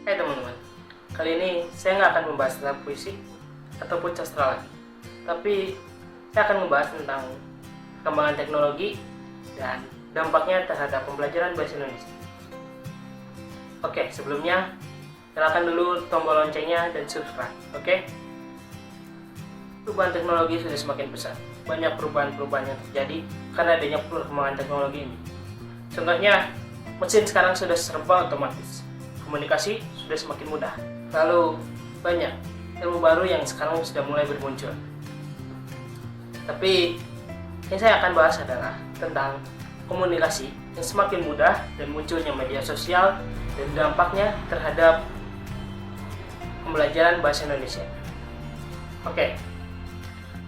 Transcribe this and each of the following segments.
Hai teman-teman, kali ini saya nggak akan membahas tentang puisi ataupun sastra lagi, tapi saya akan membahas tentang perkembangan teknologi dan dampaknya terhadap pembelajaran bahasa Indonesia. Oke, sebelumnya nyalakan dulu tombol loncengnya dan subscribe. Oke, perubahan teknologi sudah semakin besar. Banyak perubahan-perubahan yang terjadi karena adanya perkembangan teknologi ini. Contohnya, mesin sekarang sudah serba otomatis. Komunikasi sudah semakin mudah. Lalu banyak ilmu baru yang sekarang sudah mulai bermuncul. Tapi yang saya akan bahas adalah tentang komunikasi yang semakin mudah dan munculnya media sosial dan dampaknya terhadap pembelajaran bahasa Indonesia. Oke,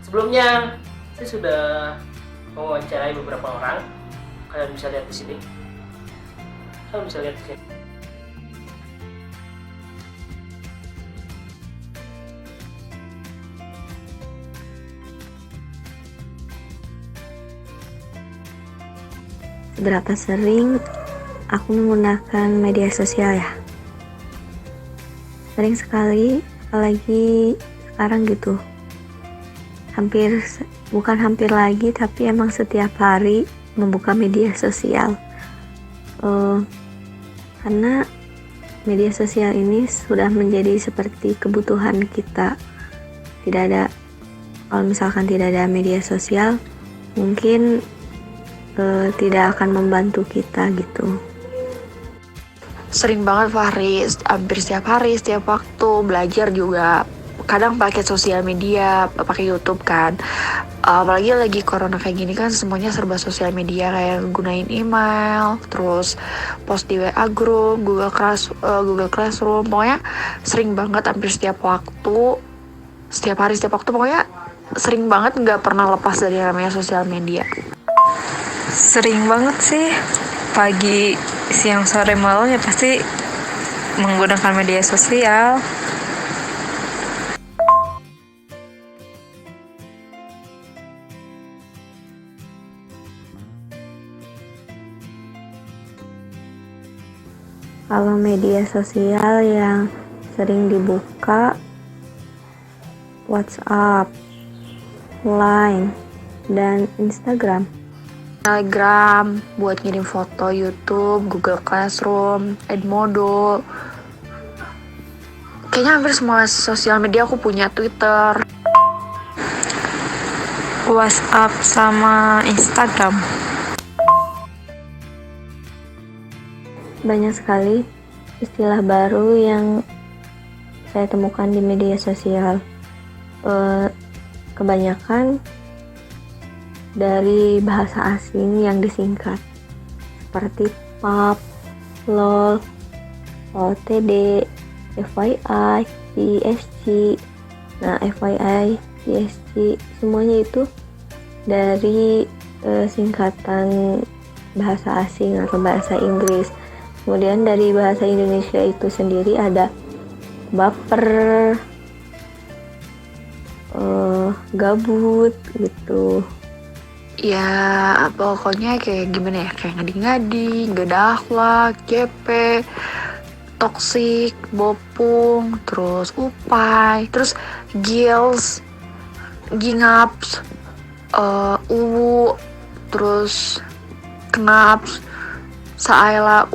sebelumnya saya sudah mewawancarai beberapa orang. Kalian bisa lihat di sini. Kalian bisa lihat di sini. Seberapa sering aku menggunakan media sosial ya? Sering sekali, apalagi sekarang gitu. Bukan hampir lagi, tapi emang setiap hari membuka media sosial. Karena media sosial ini sudah menjadi seperti kebutuhan kita. Kalau misalkan tidak ada media sosial, mungkin tidak akan membantu kita gitu. Sering banget Fahri, hampir setiap hari, setiap waktu belajar juga kadang pakai sosial media, pakai YouTube kan. Apalagi lagi corona kayak gini kan semuanya serba sosial media, kayak gunain email, terus post di WA group, Google Classroom, pokoknya sering banget hampir setiap waktu, setiap hari, setiap waktu, pokoknya sering banget, nggak pernah lepas dari namanya sosial media. Sering banget sih, pagi, siang, sore, malam ya pasti menggunakan media sosial. Kalau media sosial yang sering dibuka, WhatsApp, Line, dan Instagram. Telegram buat ngirim foto, YouTube, Google Classroom, Edmodo. Kayaknya hampir semua sosial media aku punya, Twitter. WhatsApp sama Instagram. Banyak sekali istilah baru yang saya temukan di media sosial. Kebanyakan dari bahasa asing yang disingkat seperti pub, lol, OTD, FYI, PSG. Nah, FYI, PSG semuanya itu dari singkatan bahasa asing atau bahasa Inggris. Kemudian dari bahasa Indonesia itu sendiri ada baper, gabut gitu. Ya pokoknya kayak gimana ya, kayak ngadi-ngadi, gak ada akhlak, GP, toxic, bopung, terus upai, terus gills, gingaps, uwu, terus kenaps, saela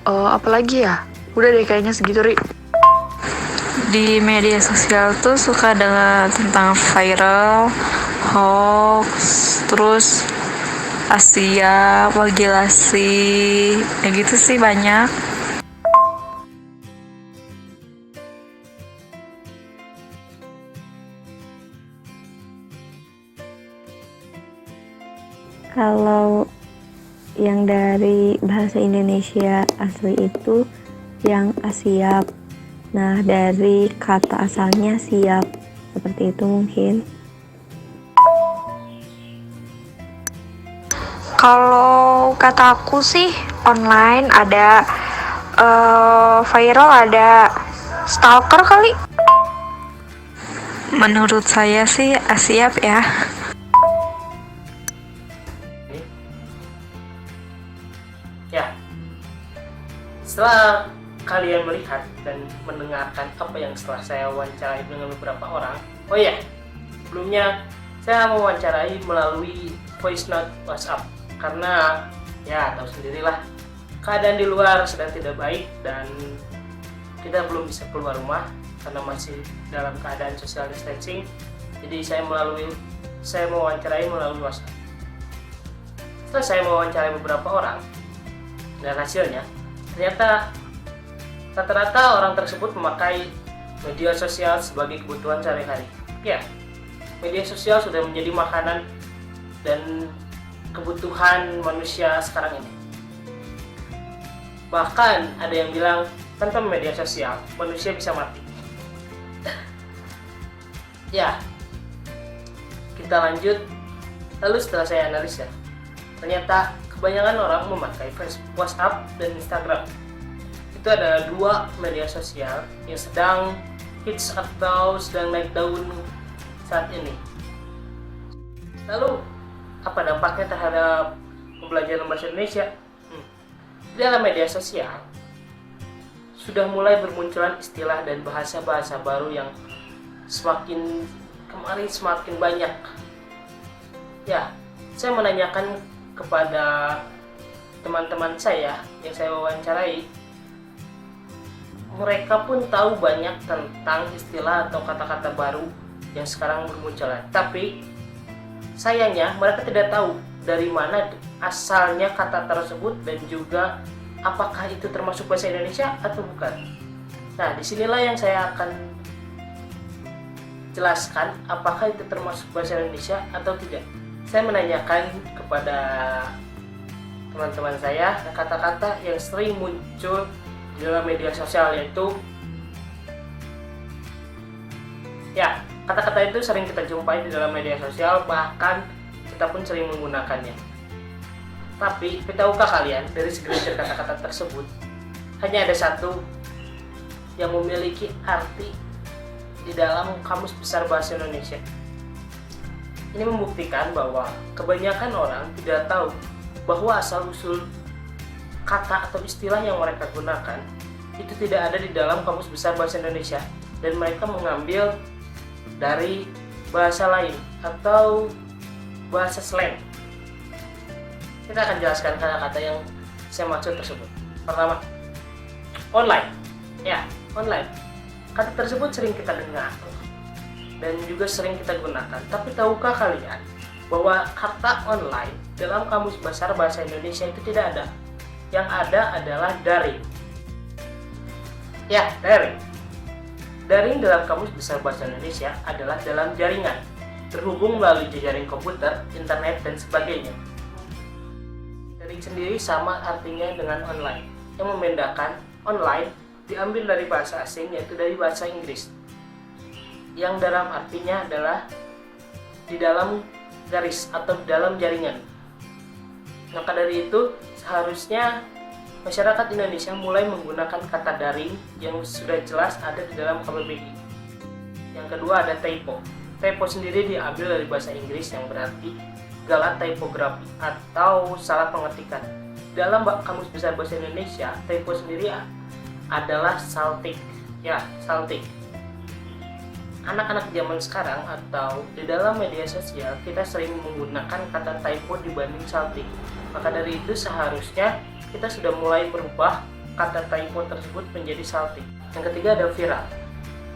apalagi ya, udah deh kayaknya segitu, Ri. Di media sosial tuh suka dengan tentang viral, hoax, terus Asia, wagilasi, ya gitu sih banyak. Kalau yang dari bahasa Indonesia asli itu yang asiap. Nah, dari kata asalnya siap, seperti itu mungkin. Kalau kata aku sih online ada viral, ada stalker kali. Menurut saya sih asiap ya. Ya, setelah kalian melihat dan mendengarkan apa yang setelah saya wawancarai dengan beberapa orang. Oh iya, sebelumnya saya mewawancarai melalui voice note WhatsApp karena ya tahu sendirilah keadaan di luar sedang tidak baik dan kita belum bisa keluar rumah karena masih dalam keadaan social distancing. Jadi saya mewawancarai melalui WhatsApp. Setelah saya mewawancarai beberapa orang dan hasilnya ternyata rata-rata orang tersebut memakai media sosial sebagai kebutuhan sehari-hari. Ya, media sosial sudah menjadi makanan dan kebutuhan manusia sekarang ini. Bahkan ada yang bilang tanpa media sosial manusia bisa mati. Ya, kita lanjut. Lalu setelah saya analisa, ternyata kebanyakan orang memakai Facebook, WhatsApp, dan Instagram. Itu adalah dua media sosial yang sedang hits atau sedang naik daun saat ini. Lalu, apa dampaknya terhadap pembelajaran bahasa Indonesia? Dalam media sosial, sudah mulai bermunculan istilah dan bahasa-bahasa baru yang semakin banyak. Ya, saya menanyakan kepada teman-teman saya yang saya wawancarai, mereka pun tahu banyak tentang istilah atau kata-kata baru yang sekarang bermunculan. Tapi sayangnya mereka tidak tahu dari mana asalnya kata tersebut dan juga apakah itu termasuk bahasa Indonesia atau bukan. Nah, disinilah yang saya akan jelaskan apakah itu termasuk bahasa Indonesia atau tidak. Saya menanyakan kepada teman-teman saya kata-kata yang sering muncul di dalam media sosial, yaitu ya, kata-kata itu sering kita jumpai di dalam media sosial, bahkan kita pun sering menggunakannya. Tapi tahukah kalian dari segelintir kata-kata tersebut hanya ada satu yang memiliki arti di dalam Kamus Besar Bahasa Indonesia? Ini membuktikan bahwa kebanyakan orang tidak tahu bahwa asal-usul kata atau istilah yang mereka gunakan itu tidak ada di dalam Kamus Besar Bahasa Indonesia, dan mereka mengambil dari bahasa lain atau bahasa slang. Kita akan jelaskan kata-kata yang saya maksud tersebut. Pertama, online. Ya, online. Kata tersebut sering kita dengar dan juga sering kita gunakan. Tapi tahukah kalian bahwa kata online dalam Kamus Besar Bahasa Indonesia itu tidak ada? Yang ada adalah daring. Ya, daring. Daring dalam Kamus Besar Bahasa Indonesia adalah dalam jaringan, terhubung melalui jejaring komputer, internet, dan sebagainya. Daring sendiri sama artinya dengan online. Yang membedakan online diambil dari bahasa asing, yaitu dari bahasa Inggris, yang dalam artinya adalah di dalam garis atau di dalam jaringan. Maka dari itu seharusnya masyarakat Indonesia mulai menggunakan kata daring yang sudah jelas ada di dalam KBBI. Yang kedua ada typo. Typo sendiri diambil dari bahasa Inggris yang berarti gala typography atau salah pengetikan. Dalam Kamus Besar Bahasa Indonesia, typo sendiri adalah saltik. Ya, saltik. Anak-anak zaman sekarang atau di dalam media sosial kita sering menggunakan kata typo dibanding saltik. Maka dari itu seharusnya kita sudah mulai berubah kata typo tersebut menjadi saltik. Yang ketiga ada viral.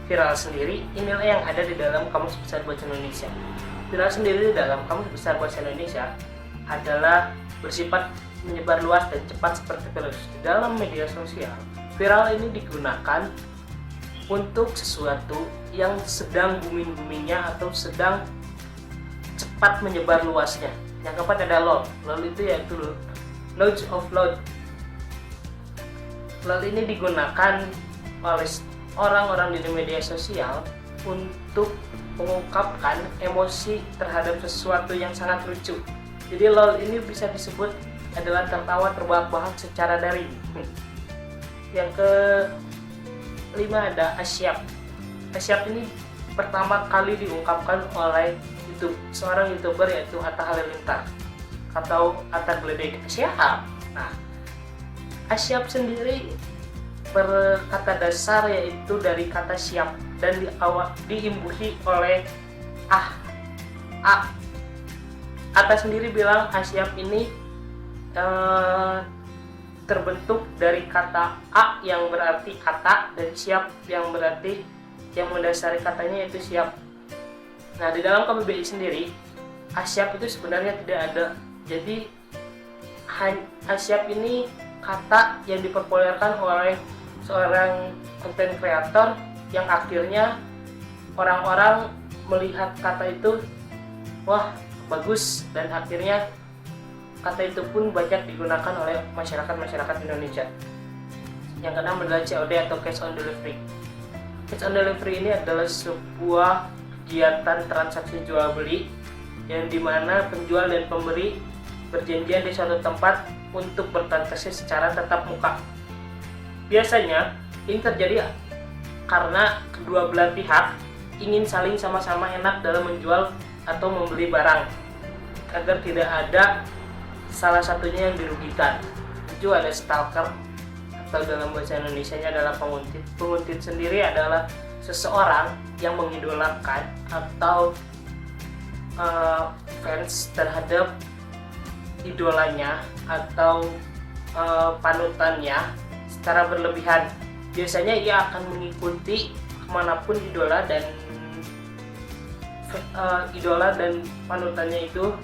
Viral sendiri inilah yang ada di dalam Kamus Besar Bahasa Indonesia. Viral sendiri di dalam Kamus Besar Bahasa Indonesia adalah bersifat menyebar luas dan cepat seperti virus. Di dalam media sosial, viral ini digunakan untuk sesuatu yang sedang booming-boomingnya atau sedang cepat menyebar luasnya. Yang keempat ada LOL. LOL itu yaitu Loads of Load. LOL ini digunakan oleh orang-orang di media sosial untuk mengungkapkan emosi terhadap sesuatu yang sangat lucu. Jadi LOL ini bisa disebut adalah tertawa terbahak-bahak secara daring. Yang kelima ada Asyap. Asyap ini pertama kali diungkapkan oleh seorang YouTuber yaitu Atta Halilintar atau Atta Gledek Asyap. Nah, Asyap sendiri kata dasar yaitu dari kata siap dan diimbuhi oleh ah. Atta sendiri bilang siap ini terbentuk dari kata a yang berarti kata dan siap yang berarti yang mendasari katanya yaitu siap. Nah, di dalam KBBI sendiri siap itu sebenarnya tidak ada. Jadi siap ini kata yang dipopulerkan oleh seorang content creator yang akhirnya orang-orang melihat kata itu wah bagus, dan akhirnya kata itu pun banyak digunakan oleh masyarakat Indonesia. Yang keenam adalah COD atau cash on delivery. Cash on delivery ini adalah sebuah kegiatan transaksi jual beli yang dimana penjual dan pembeli berjanjian di suatu tempat untuk bertransaksi secara tatap muka. Biasanya ini terjadi karena kedua belah pihak ingin saling sama-sama enak dalam menjual atau membeli barang agar tidak ada salah satunya yang dirugikan. Itu ada stalker atau dalam bahasa Indonesianya adalah penguntit. Penguntit sendiri adalah seseorang yang mengidolakan atau fans terhadap idolanya atau panutannya secara berlebihan. Biasanya ia akan mengikuti kemanapun idola dan panutannya itu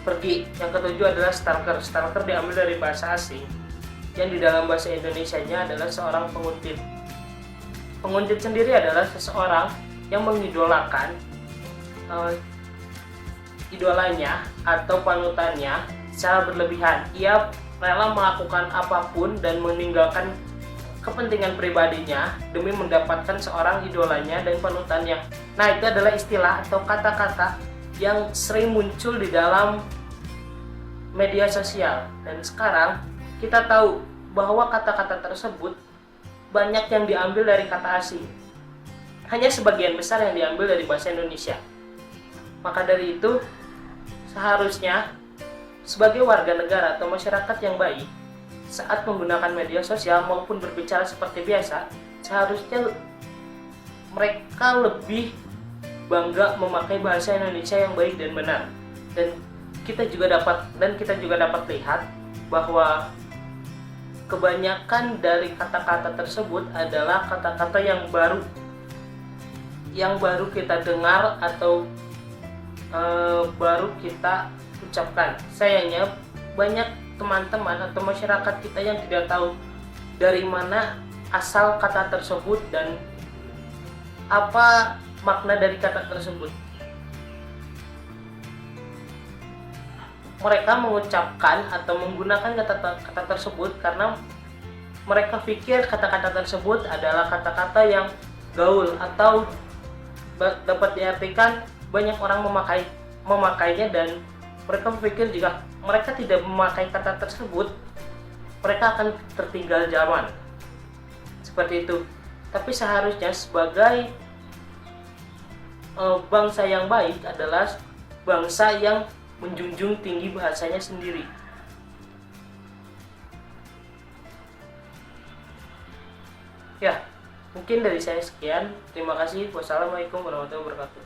pergi. Yang ketujuh adalah stalker. Stalker diambil dari bahasa asing yang di dalam bahasa Indonesianya adalah seorang penguntit. Penguntit sendiri adalah seseorang yang mengidolakan idolanya atau panutannya secara berlebihan. Ia rela melakukan apapun dan meninggalkan kepentingan pribadinya demi mendapatkan seorang idolanya dan panutannya. Nah, itu adalah istilah atau kata-kata yang sering muncul di dalam media sosial. Dan sekarang kita tahu bahwa kata-kata tersebut banyak yang diambil dari kata asing. Hanya sebagian besar yang diambil dari bahasa Indonesia. Maka dari itu, seharusnya sebagai warga negara atau masyarakat yang baik, saat menggunakan media sosial maupun berbicara seperti biasa, seharusnya mereka lebih bangga memakai bahasa Indonesia yang baik dan benar. Dan kita juga dapat lihat bahwa kebanyakan dari kata-kata tersebut adalah kata-kata yang baru kita dengar atau baru kita ucapkan. Sayangnya banyak teman-teman atau masyarakat kita yang tidak tahu dari mana asal kata tersebut dan apa makna dari kata tersebut. Mereka mengucapkan atau menggunakan kata tersebut karena mereka pikir kata-kata tersebut adalah kata-kata yang gaul atau dapat diartikan banyak orang memakainya, dan mereka berpikir jika mereka tidak memakai kata tersebut, mereka akan tertinggal zaman. Seperti itu. Tapi seharusnya sebagai bangsa yang baik adalah bangsa yang menjunjung tinggi bahasanya sendiri. Ya, mungkin dari saya sekian. Terima kasih. Wassalamualaikum warahmatullahi wabarakatuh.